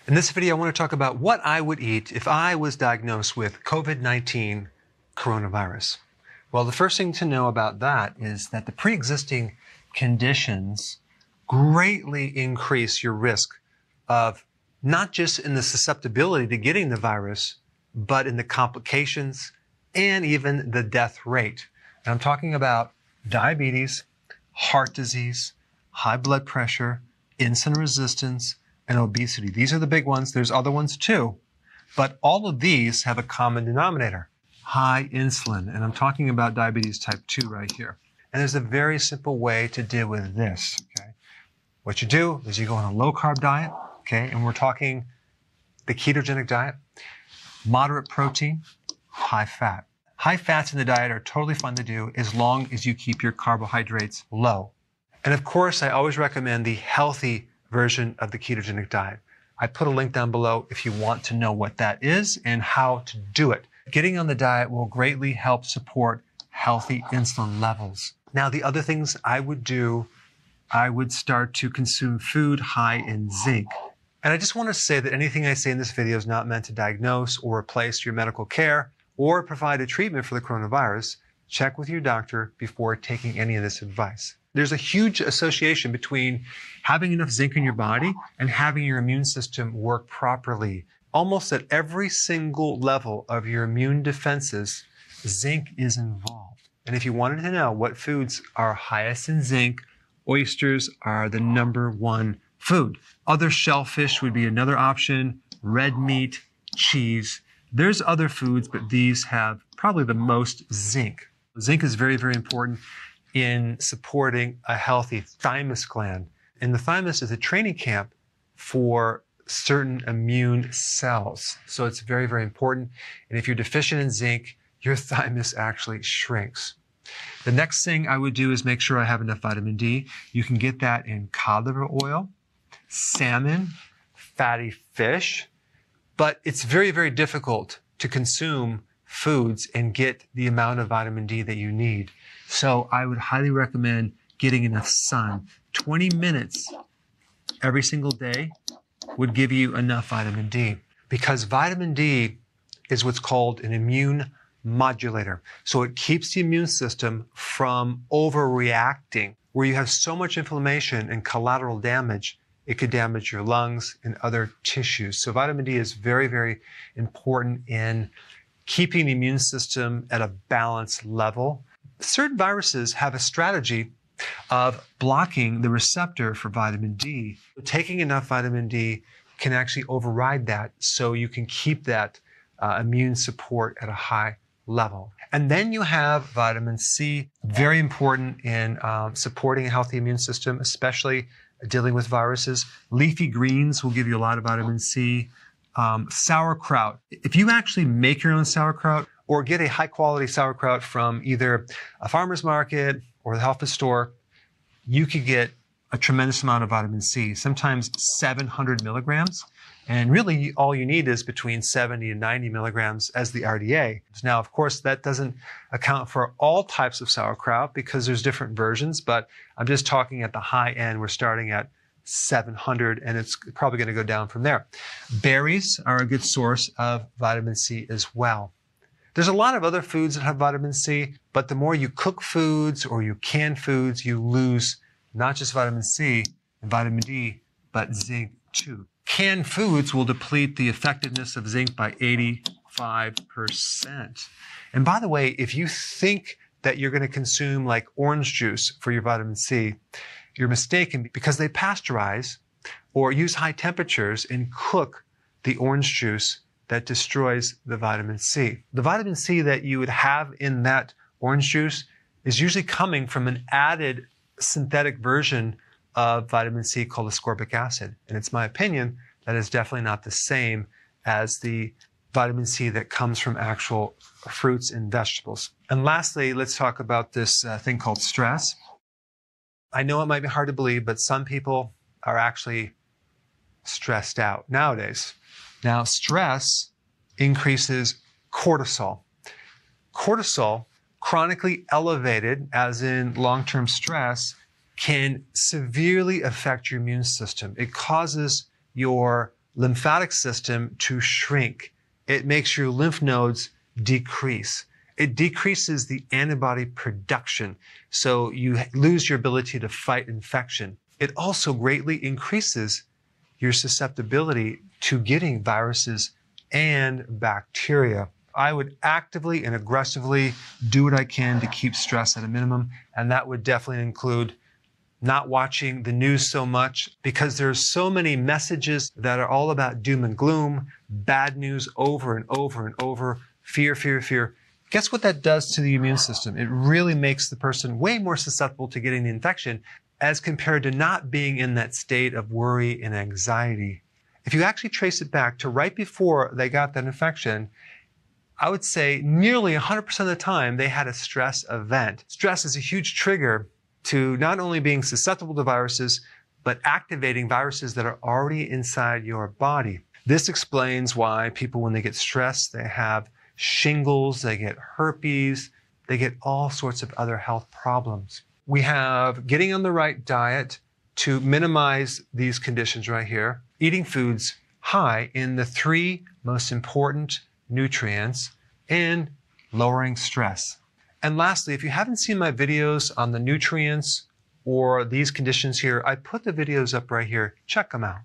In this video, I want to talk about what I would eat if I was diagnosed with COVID-19 coronavirus. Well, the first thing to know about that is that the pre-existing conditions greatly increase your risk of not just in the susceptibility to getting the virus, but in the complications and even the death rate. And I'm talking about diabetes, heart disease, high blood pressure, insulin resistance, and obesity. These are the big ones. There's other ones too, but all of these have a common denominator, high insulin. And I'm talking about diabetes type 2 right here. And there's a very simple way to deal with this, okay? What you do is you go on a low carb diet, okay? And we're talking the ketogenic diet, moderate protein, high fat. High fats in the diet are totally fun to do as long as you keep your carbohydrates low. And of course, I always recommend the healthy version of the ketogenic diet. I put a link down below if you want to know what that is and how to do it. Getting on the diet will greatly help support healthy insulin levels. Now, the other things I would do, I would start to consume food high in zinc. And I just want to say that anything I say in this video is not meant to diagnose or replace your medical care or provide a treatment for the coronavirus. Check with your doctor before taking any of this advice. There's a huge association between having enough zinc in your body and having your immune system work properly. Almost at every single level of your immune defenses, zinc is involved. And if you wanted to know what foods are highest in zinc, oysters are the #1 food. Other shellfish would be another option, red meat, cheese. There's other foods, but these have probably the most zinc. Zinc is very, very important in supporting a healthy thymus gland. And the thymus is a training camp for certain immune cells. So it's very, very important. And if you're deficient in zinc, your thymus actually shrinks. The next thing I would do is make sure I have enough vitamin D. You can get that in cod liver oil, salmon, fatty fish, but it's very, very difficult to consume foods and get the amount of vitamin D that you need. So I would highly recommend getting enough sun. 20 minutes every single day would give you enough vitamin D, because vitamin D is what's called an immune modulator. So it keeps the immune system from overreacting. Where you have so much inflammation and collateral damage, it could damage your lungs and other tissues. So vitamin D is very, very important in keeping the immune system at a balanced level. Certain viruses have a strategy of blocking the receptor for vitamin D. Taking enough vitamin D can actually override that, so you can keep that immune support at a high level. And then you have vitamin C, very important in supporting a healthy immune system, especially dealing with viruses. Leafy greens will give you a lot of vitamin C. Sauerkraut. If you actually make your own sauerkraut or get a high quality sauerkraut from either a farmer's market or the health food store, you could get a tremendous amount of vitamin C, sometimes 700 milligrams. And really all you need is between 70 and 90 milligrams as the RDA. Now, of course, that doesn't account for all types of sauerkraut because there's different versions, but I'm just talking at the high end. We're starting at 700, and it's probably going to go down from there. Berries are a good source of vitamin C as well. There's a lot of other foods that have vitamin C, but the more you cook foods or you can foods, you lose not just vitamin C and vitamin D, but zinc too. Canned foods will deplete the effectiveness of zinc by 85%. And by the way, if you think that you're going to consume like orange juice for your vitamin C, you're mistaken, because they pasteurize or use high temperatures and cook the orange juice that destroys the vitamin C. The vitamin C that you would have in that orange juice is usually coming from an added synthetic version of vitamin C called ascorbic acid. And it's my opinion that is definitely not the same as the vitamin C that comes from actual fruits and vegetables. And lastly, let's talk about this thing called stress. I know it might be hard to believe, but some people are actually stressed out nowadays. Now, stress increases cortisol. Cortisol, chronically elevated, as in long-term stress, can severely affect your immune system. It causes your lymphatic system to shrink. It makes your lymph nodes decrease. It decreases the antibody production, so you lose your ability to fight infection. It also greatly increases your susceptibility to getting viruses and bacteria. I would actively and aggressively do what I can to keep stress at a minimum, and that would definitely include not watching the news so much, because there's so many messages that are all about doom and gloom, bad news over and over and over, fear, fear, fear. Guess what that does to the immune system? It really makes the person way more susceptible to getting the infection as compared to not being in that state of worry and anxiety. If you actually trace it back to right before they got that infection, I would say nearly 100% of the time they had a stress event. Stress is a huge trigger to not only being susceptible to viruses, but activating viruses that are already inside your body. This explains why people, when they get stressed, they have shingles, they get herpes, they get all sorts of other health problems. We have getting on the right diet to minimize these conditions right here, eating foods high in the 3 most important nutrients, and lowering stress. And lastly, if you haven't seen my videos on the nutrients or these conditions here, I put the videos up right here. Check them out.